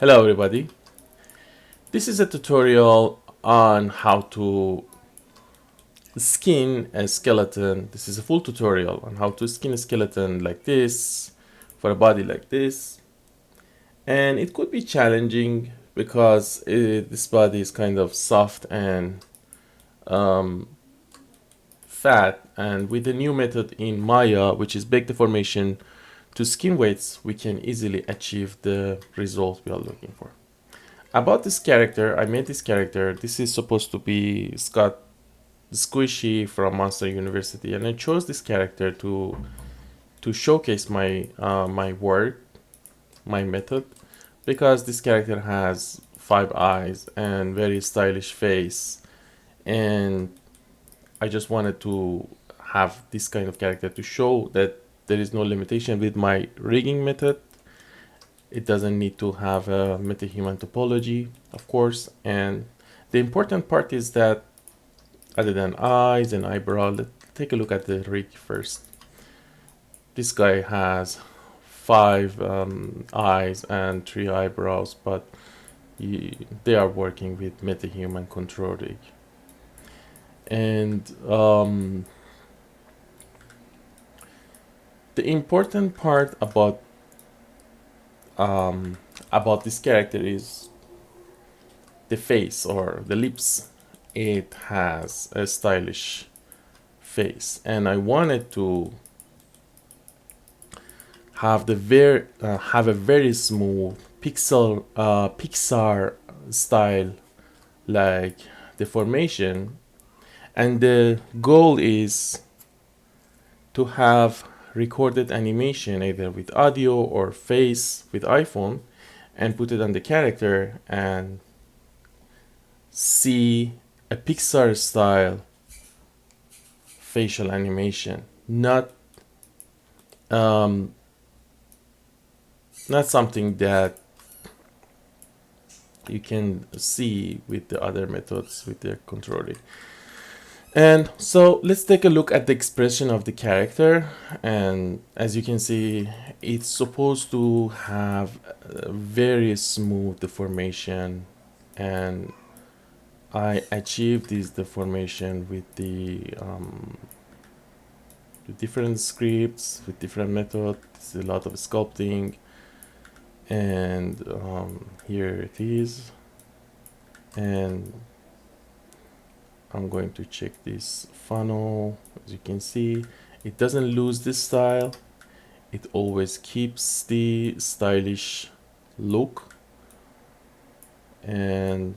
Hello everybody, this is a tutorial on how to skin a skeleton. This is a full tutorial on how to skin a skeleton like this, for a body like this. And it could be challenging because this body is kind of soft and fat, and with the new method in Maya, which is bake deformation to skin weights, we can easily achieve the result we are looking for. About this character, I made this character. This is supposed to be Scott Squishy from Monster University, and I chose this character to showcase my work, my method, because this character has 5 eyes and very stylish face, and I just wanted to have this kind of character to show that there is no limitation with my rigging method. It doesn't need to have a metahuman topology, of course, and the important part is that other than eyes and eyebrow, let's take a look at the rig first. This guy has 5 eyes and 3 eyebrows, but they are working with metahuman control rig. And the important part about this character is the face or the lips. It has a stylish face, and I wanted to have a very smooth Pixar style like deformation, and the goal is to have recorded animation either with audio or face with iPhone and put it on the character and see a Pixar style facial animation, not something that you can see with the other methods with the controller. And so let's take a look at the expression of the character, and as you can see, it's supposed to have a very smooth deformation, and I achieved this deformation with the different scripts, with different methods. It's a lot of sculpting, and here it is. And I'm going to check this funnel. As you can see, it doesn't lose this style. It always keeps the stylish look, and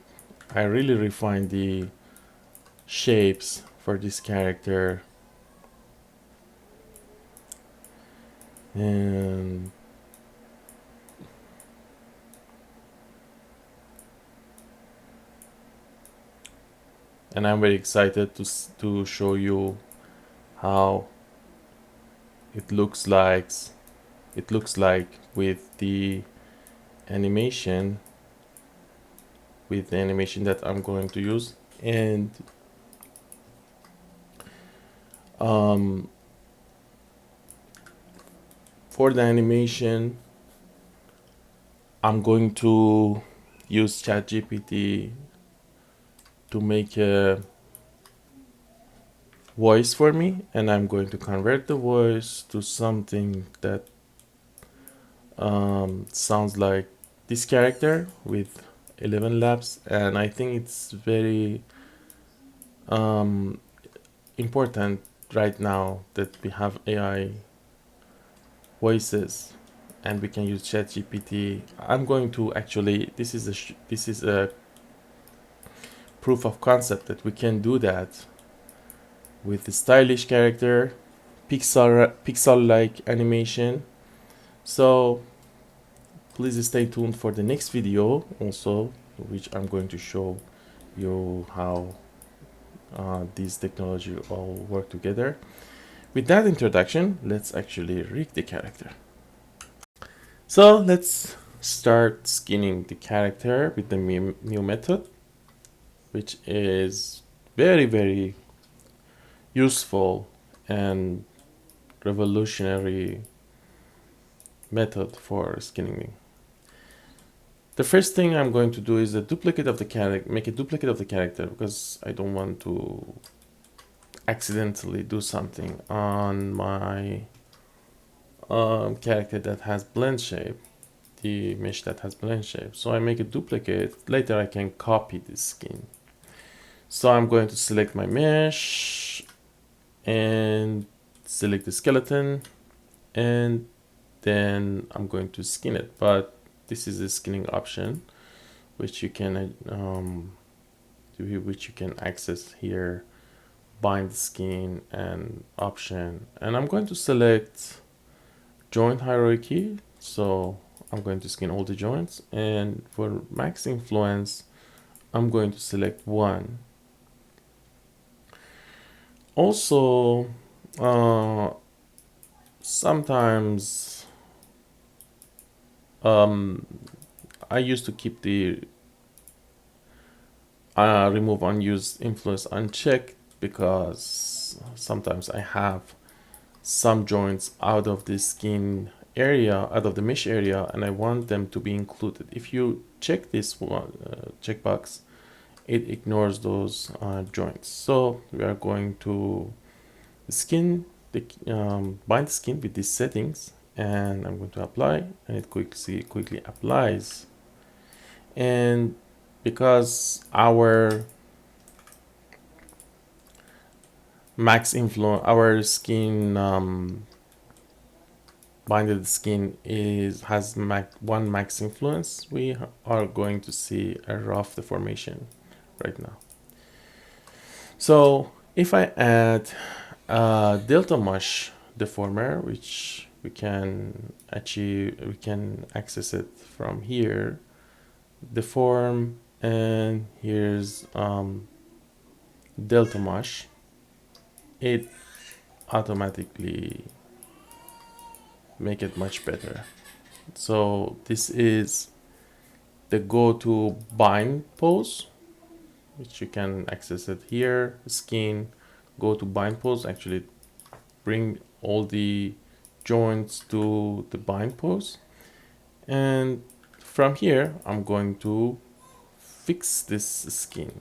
I really refined the shapes for this character, and I'm very excited to show you how it looks like with the animation that I'm going to use. And for the animation, I'm going to use ChatGPT to make a voice for me, and I'm going to convert the voice to something that sounds like this character with 11 laps. And I think it's very important right now that we have AI voices and we can use ChatGPT. I'm going to actually, this is a proof of concept that we can do that with the stylish character, pixel-like animation. So please stay tuned for the next video also, which I'm going to show you how these technology all work together. With that introduction, let's actually rig the character. So let's start skinning the character with the new method, which is very useful and revolutionary method for skinning. The first thing I'm going to do is a duplicate of the character, make a duplicate of the character, because I don't want to accidentally do something on my character that has blend shape, the mesh that has blend shape. So I make a duplicate. Later I can copy this skin. So I'm going to select my mesh and select the skeleton, and then I'm going to skin it. But this is a skinning option which you can access here, bind skin and option. And I'm going to select joint hierarchy, so I'm going to skin all the joints, and for max influence I'm going to select 1. Also, sometimes I used to keep the remove unused influence unchecked, because sometimes I have some joints out of the skin area, out of the mesh area, and I want them to be included. If you check this one checkbox, it ignores those joints. So we are going to bind the skin with these settings, and I'm going to apply, and it quickly applies. And because our max influence, our skin binded skin has one max influence, we are going to see a rough deformation right now. So if I add a delta mesh deformer, which we can access it from here, deform, and here's delta mesh, it automatically make it much better. So this is the go-to bind pose, which you can access it here. Skin, go to bind pose, actually bring all the joints to the bind pose, and from here I'm going to fix this skin.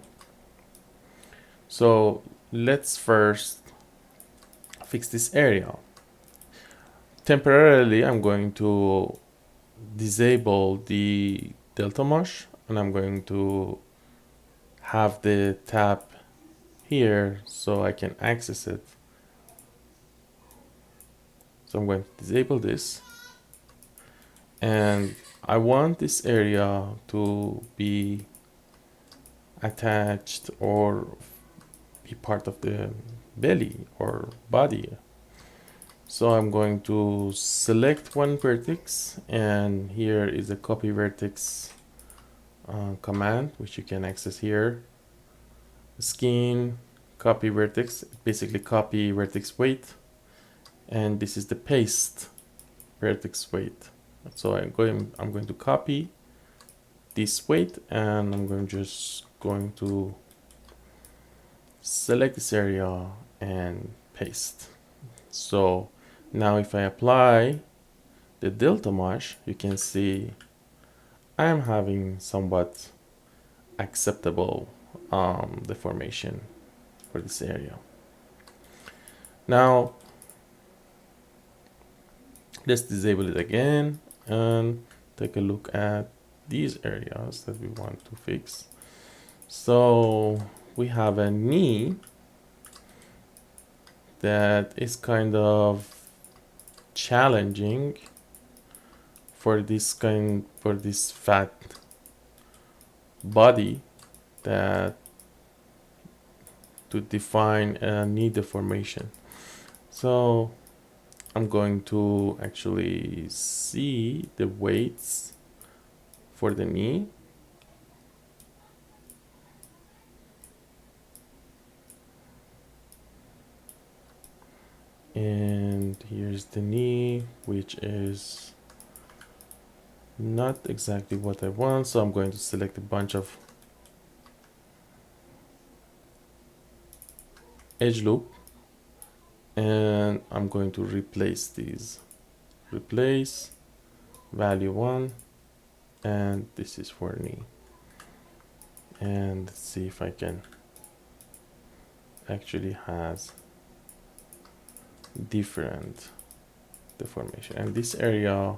So let's first fix this area. Temporarily I'm going to disable the delta mesh, and I'm going to have the tab here so I can access it. So I'm going to disable this, and I want this area to be attached or be part of the belly or body. So I'm going to select one vertex, and here is a copy vertex command, which you can access here. Skin, copy vertex, basically copy vertex weight, and this is the paste vertex weight. So I'm going to copy this weight, and I'm just going to select this area and paste. So now if I apply the delta mesh, you can see I am having somewhat acceptable deformation for this area. Now let's disable it again and take a look at these areas that we want to fix. So we have a knee that is kind of challenging for this fat body that to define a knee deformation. So I'm going to actually see the weights for the knee. And here's the knee, which is not exactly what I want. So I'm going to select a bunch of edge loop, and I'm going to replace these. Replace value 1, and this is for knee. And let's see if I can actually has different deformation, and this area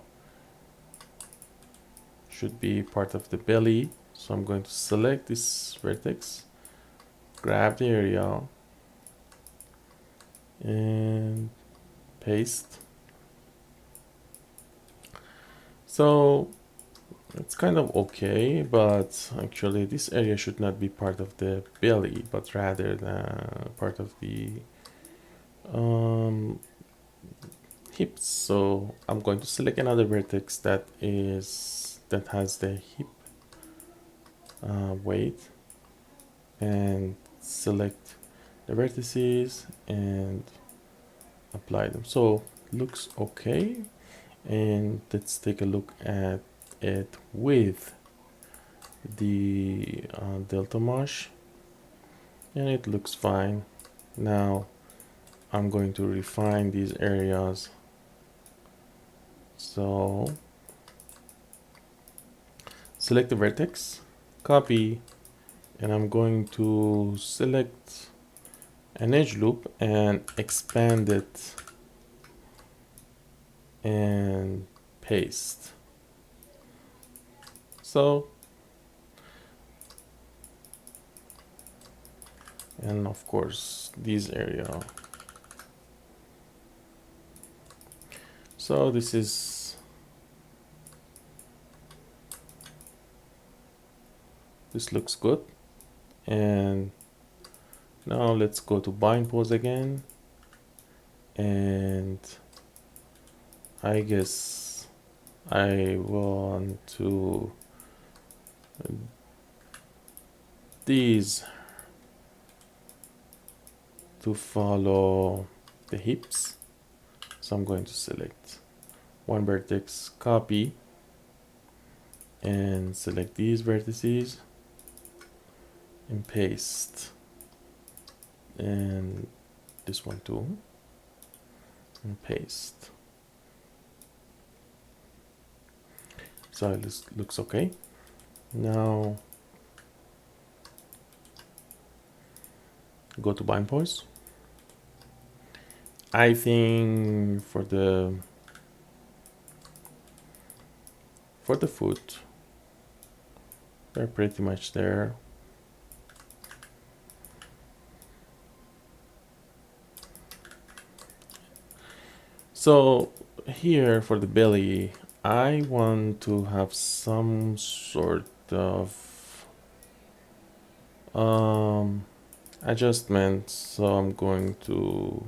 should be part of the belly. So I'm going to select this vertex, grab the area, and paste. So it's kind of okay, but actually this area should not be part of the belly, but rather than part of the hips. So I'm going to select another vertex that has the hip weight, and select the vertices and apply them. So looks okay, and let's take a look at it with the delta mesh, and it looks fine. Now I'm going to refine these areas. So select the vertex, copy, and I'm going to select an edge loop and expand it and paste. So, and of course this area. So this looks good. And now let's go to bind pose again, and I guess I want to these to follow the hips. So I'm going to select one vertex, copy, and select these vertices and paste, and this one too, and paste. So it looks okay. Now go to bind pose. I think for the foot, we're pretty much there. So here for the belly, I want to have some sort of adjustment. So I'm going to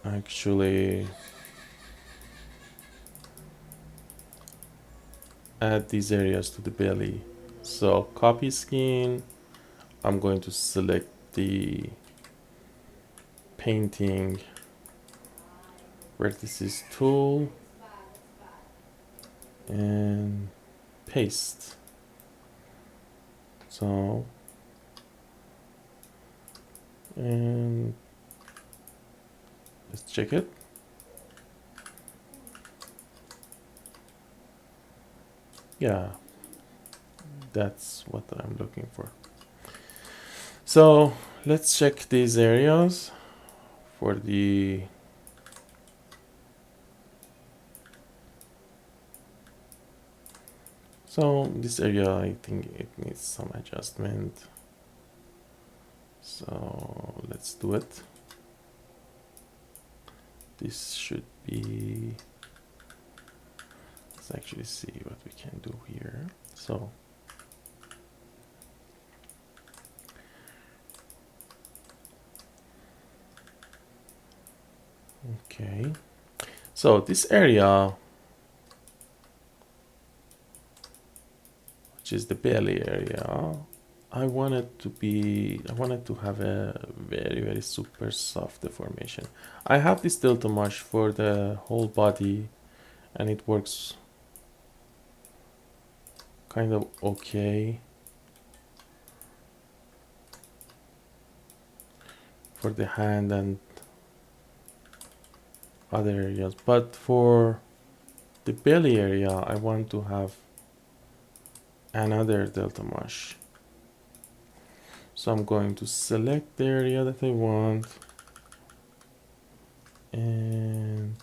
actually add these areas to the belly. So copy skin, I'm going to select the painting vertices tool and paste. So, and let's check it. Yeah, that's what I'm looking for. So let's check these areas for the so this area, I think it needs some adjustment. So let's do it. This should be, let's actually see what we can do here. So okay, so this area, which is the belly area, I want it to have a very super soft deformation. I have this delta mesh for the whole body, and it works kind of okay for the hand and other areas, but for the belly area, I want to have another delta mesh. So I'm going to select the area that I want, and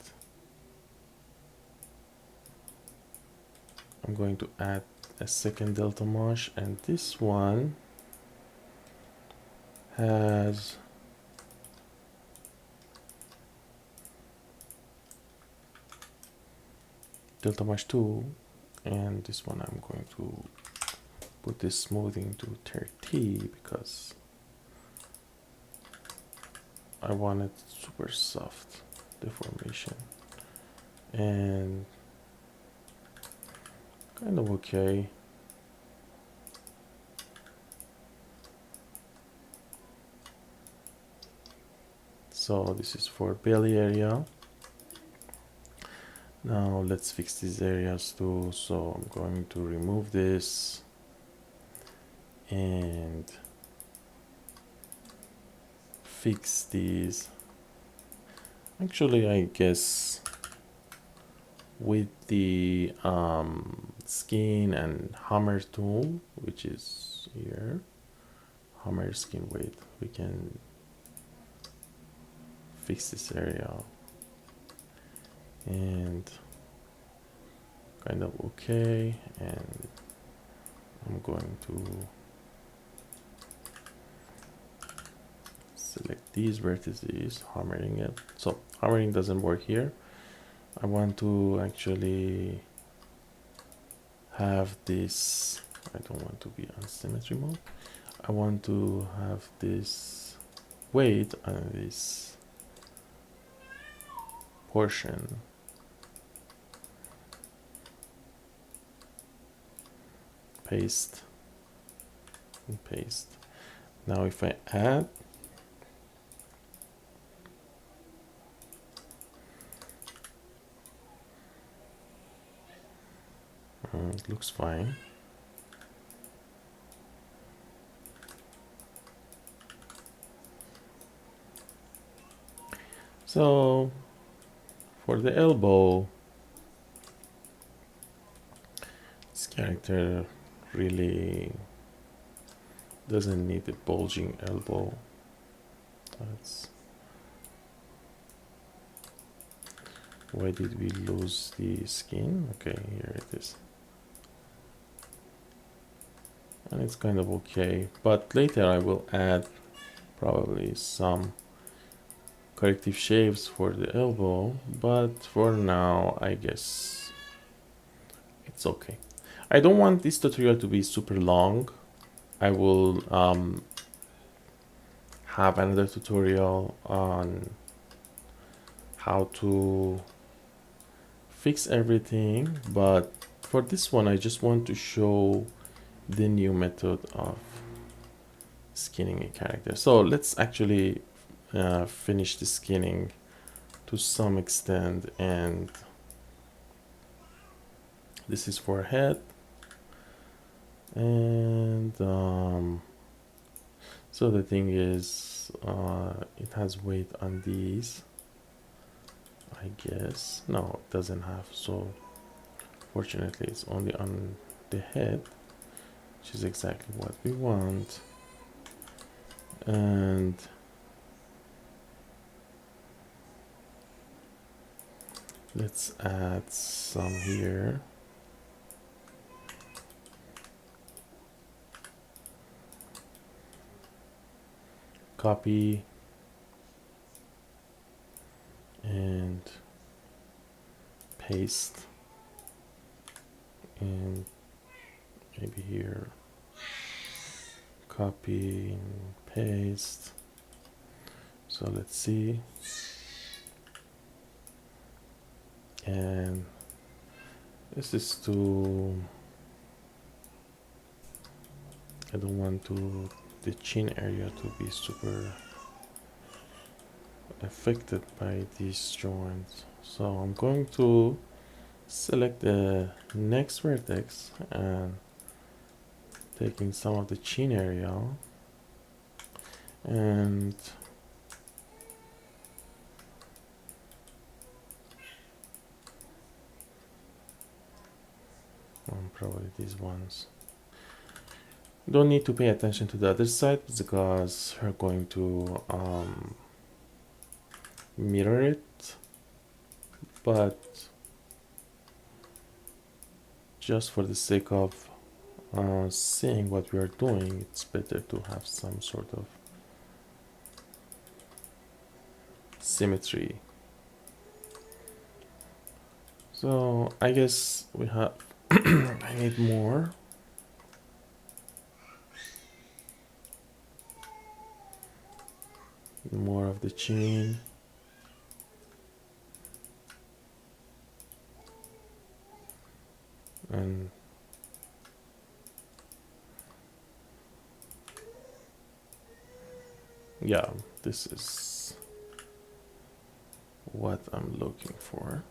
I'm going to add a second delta mesh, and this one has delta mesh 2, and this one I'm going to put this smoothing to 30 because I want it super soft deformation, and kind of okay. So this is for belly area. Now let's fix these areas too. So I'm going to remove this and fix these. Actually, I guess with the skin and hammer tool, which is here, hammer skin weight, we can fix this area, and kind of okay. And I'm going to select these vertices, hammering it. So hammering doesn't work here. I want to actually have this, I don't want to be on symmetry mode. I want to have this weight on this portion. Paste and paste. Now if I add, it looks fine. So for the elbow, this character really doesn't need a bulging elbow. That's why did we lose the skin? Okay, here it is. And it's kind of okay, but later I will add probably some corrective shapes for the elbow, but for now I guess it's okay. I don't want this tutorial to be super long. I will have another tutorial on how to fix everything, but for this one I just want to show the new method of skinning a character. So let's actually finish the skinning to some extent, and this is for head, and so the thing is it has weight on these, I guess. No, it doesn't have, so fortunately it's only on the head, which is exactly what we want. And let's add some here. Copy and paste, and maybe here copy and paste. So let's see, and this is to, I don't want to the chin area to be super affected by these joints. So I'm going to select the next vertex and taking some of the chin area and probably these ones. Don't need to pay attention to the other side because we're going to mirror it, but just for the sake of seeing what we are doing, it's better to have some sort of symmetry. So I guess we have I need more. More of the chain. And yeah, this is what I'm looking for.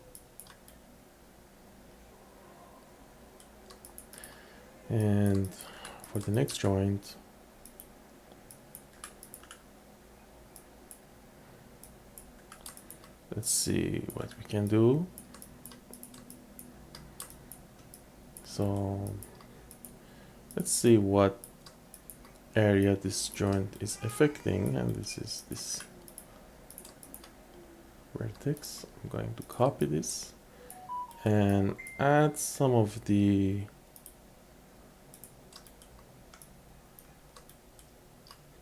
And for the next joint, let's see what we can do. So let's see what area this joint is affecting, and this is this vertex. I'm going to copy this and add some of the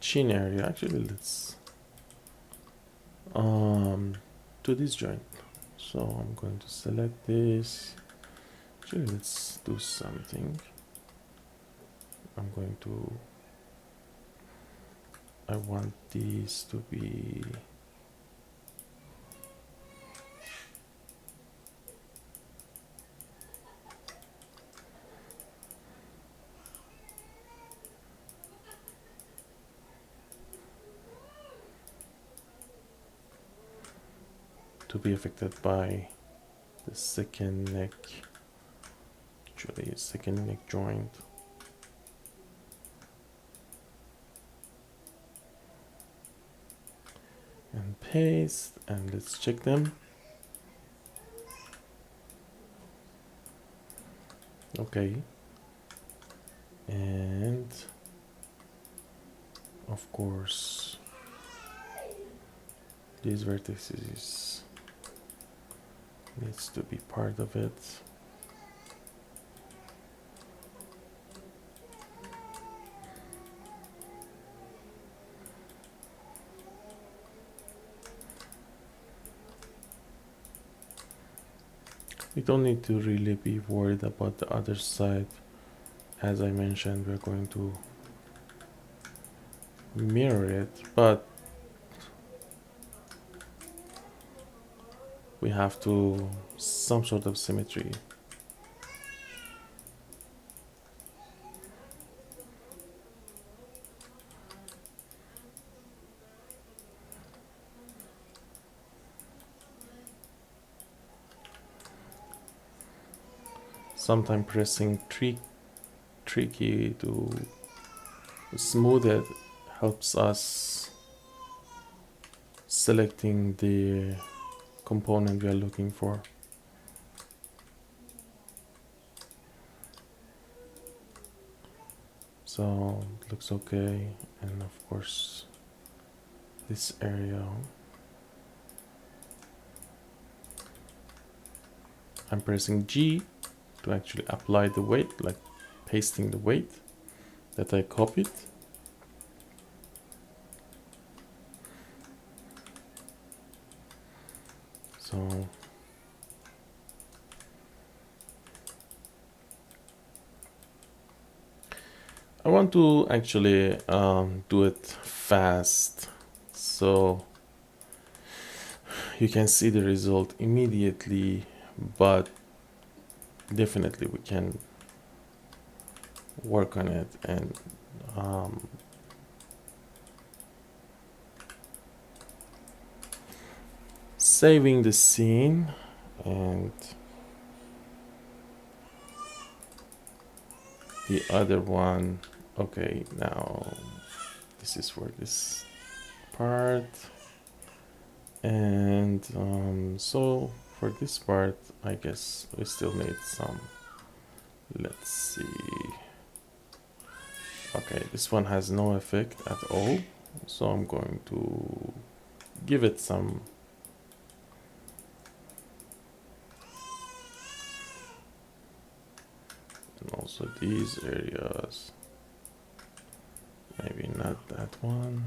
chin area. Actually, let's to this joint. So I'm going to select this. Actually, let's do something. I'm going to, I want these to be affected by the second neck, actually second neck joint. And paste, and let's check them. Okay. And of course, these vertices needs to be part of it. We don't need to really be worried about the other side. As I mentioned, we're going to mirror it, but we have to some sort of symmetry. Sometimes pressing tricky to smooth it helps us selecting the component we are looking for. So it looks okay, and of course this area I'm pressing G to actually apply the weight, like pasting the weight that I copied. So I want to actually do it fast, so you can see the result immediately, but definitely we can work on it and saving the scene. And the other one, okay, now this is for this part, and so for this part I guess we still need some Let's see. Okay, this one has no effect at all, so I'm going to give it some. And also these areas, maybe not that one.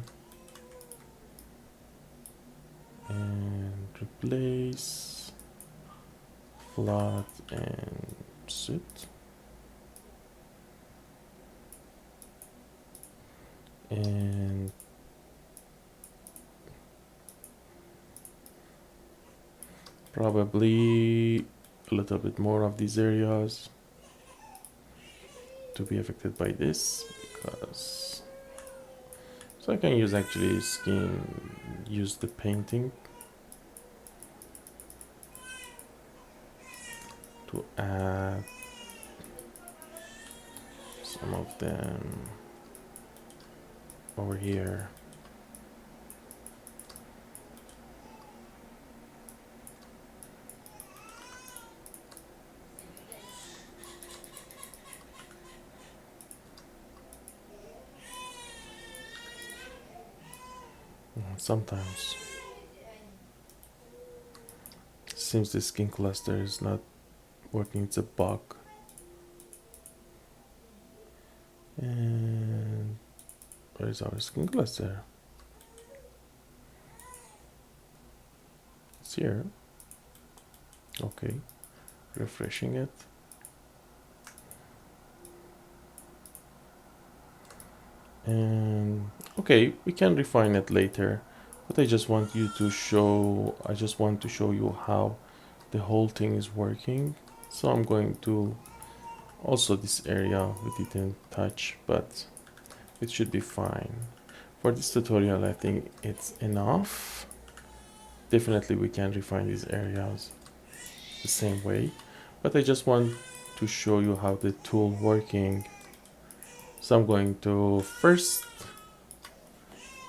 And replace flat and sit. And probably a little bit more of these areas to be affected by this, because so I can use actually use the painting to add some of them over here. Sometimes seems the skin cluster is not working, it's a bug. And where is our skin cluster? It's here. Okay, refreshing it. And okay, we can refine it later, but I just want to show you how the whole thing is working. So I'm going to also this area we didn't touch, but it should be fine. For this tutorial, I think it's enough. Definitely we can refine these areas the same way, but I just want to show you how the tool working. So I'm going to first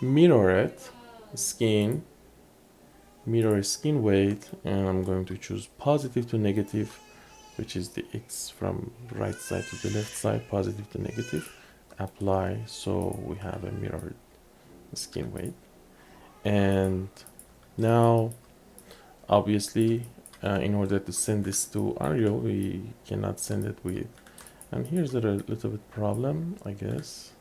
mirror it, mirror skin weight, and I'm going to choose positive to negative, which is the X from right side to the left side, positive to negative. Apply, so we have a mirrored skin weight. And now obviously in order to send this to Unreal, we cannot send it with, and here's a little bit problem, I guess.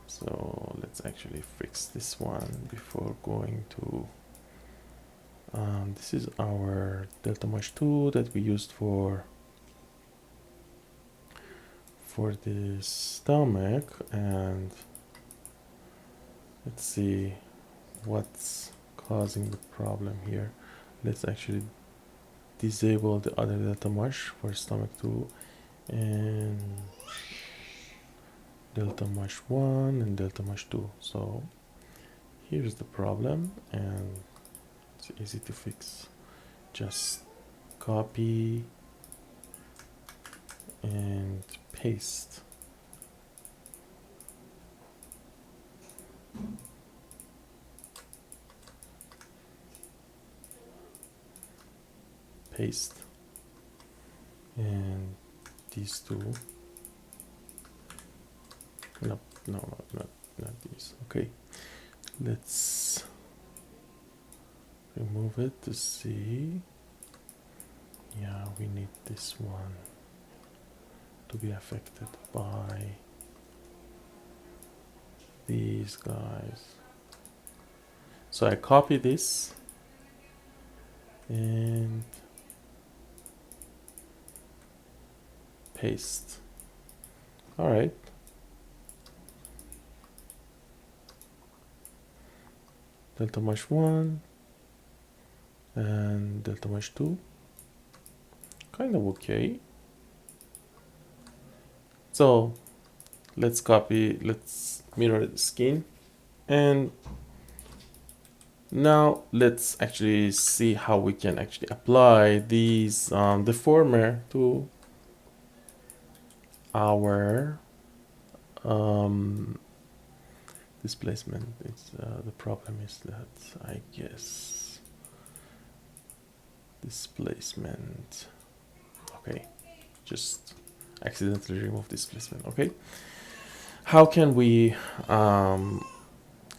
So let's actually fix this one before going to this is our delta mesh 2 that we used for the stomach, and let's see what's causing the problem here. Let's actually disable the other delta mesh for stomach 2 and delta mesh 1 and delta mesh 2. So here's the problem, and it's easy to fix. Just copy and paste. Paste. And these two. No, not these. Okay. Let's remove it to see. Yeah, we need this one to be affected by these guys. So I copy this and paste. All right. Delta mesh 1 and delta mesh 2. Kind of okay. So let's mirror the skin, and now let's actually see how we can actually apply these deformer to our displacement. It's the problem is that I guess displacement. Okay, just accidentally remove displacement. Okay, how can we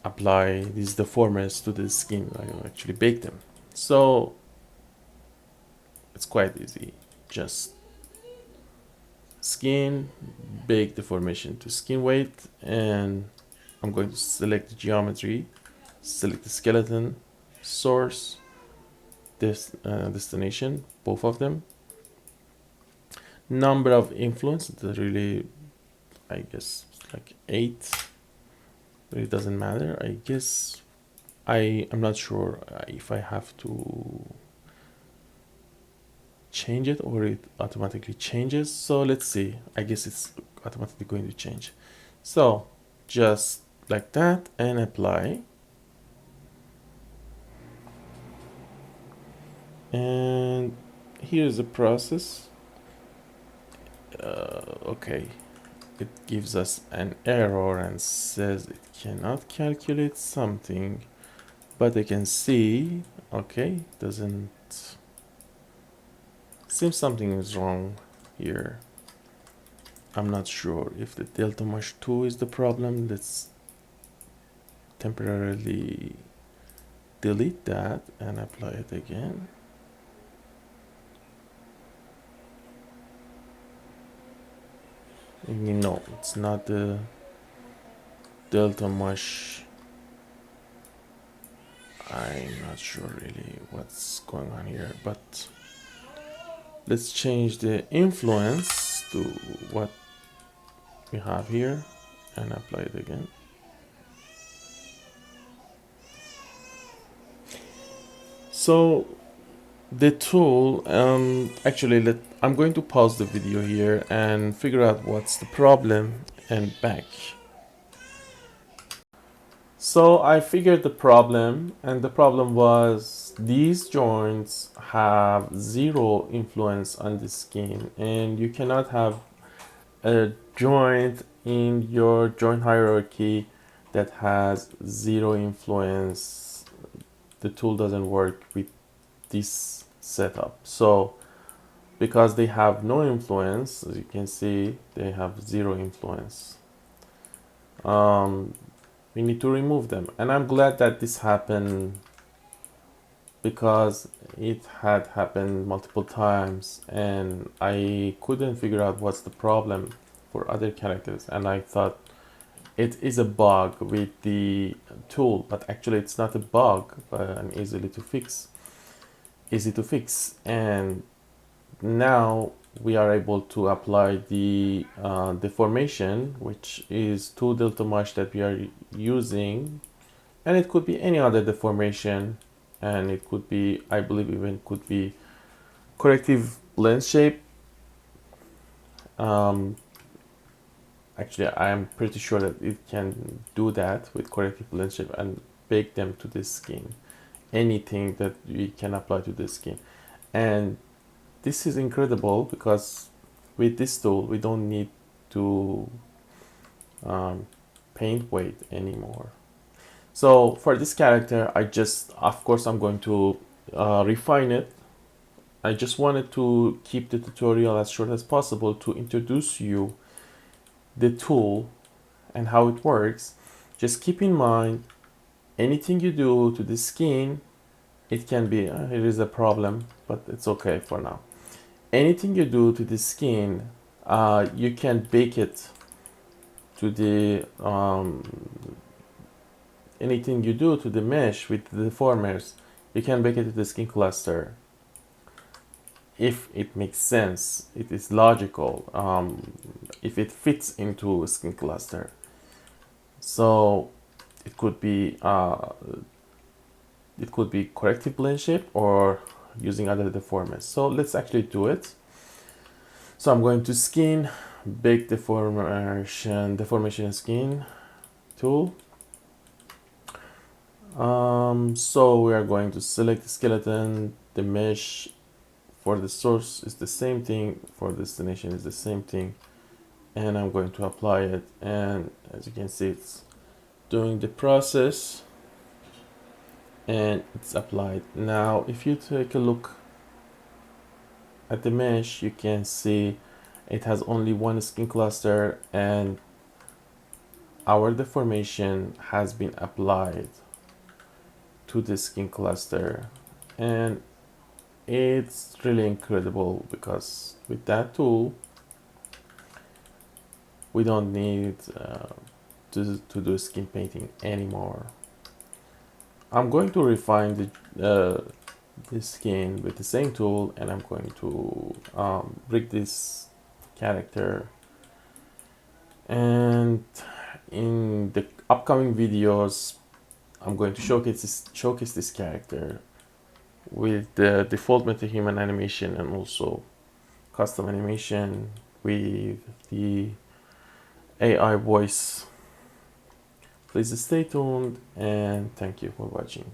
apply these deformers to the skin? I can actually bake them. So it's quite easy. Just skin, bake deformation to skin weight, and I'm going to select the geometry, select the skeleton, source, this destination, both of them. Number of influence, that really, I guess, like 8, but it doesn't matter. I guess I'm not sure if I have to change it or it automatically changes. So let's see. I guess it's automatically going to change. So just like that and apply. And here's the process. Okay, it gives us an error and says it cannot calculate something, but I can see, okay, doesn't seems something is wrong here. I'm not sure if the delta mesh 2 is the problem. Let's temporarily delete that and apply it again. No, it's not the delta mesh. I'm not sure really what's going on here, but let's change the influence to what we have here and apply it again. So the tool, actually I'm going to pause the video here and figure out what's the problem and back. So I figured the problem, and the problem was these joints have 0 influence on the skin, and you cannot have a joint in your joint hierarchy that has 0 influence. The tool doesn't work with this setup. So because they have no influence, as you can see, they have 0 influence. We need to remove them, and I'm glad that this happened because it had happened multiple times and I couldn't figure out what's the problem for other characters, and I thought it is a bug with the tool, but actually it's not a bug, but an easy to fix. And now we are able to apply the deformation, which is 2 delta mesh that we are using, and it could be any other deformation, and it could be, I believe, even could be corrective lens shape. Actually, I am pretty sure that it can do that with corrective lens shape and bake them to the skin. Anything that we can apply to the skin, and this is incredible because with this tool we don't need to paint weight anymore. So for this character, of course I'm going to refine it. I just wanted to keep the tutorial as short as possible to introduce you the tool and how it works. Just keep in mind, anything you do to the skin, it can be, it is a problem, but it's okay for now. Anything you do to the skin, you can bake it to the anything you do to the mesh with the deformers, you can bake it to the skin cluster if it makes sense, it is logical, if it fits into a skin cluster. So it could be corrective plane shape or using other deformers. So let's actually do it. So I'm going to skin, bake deformation skin tool. So we are going to select the skeleton, the mesh for the source is the same thing, for destination is the same thing, and I'm going to apply it, and as you can see it's doing the process and it's applied. Now if you take a look at the mesh, you can see It has only one skin cluster, and our deformation has been applied to the skin cluster, and it's really incredible because with that tool we don't need to do skin painting anymore. I'm going to refine the skin with the same tool, and I'm going to rig this character, and in the upcoming videos I'm going to showcase this character with the default MetaHuman animation and also custom animation with the AI voice. Please stay tuned, and thank you for watching.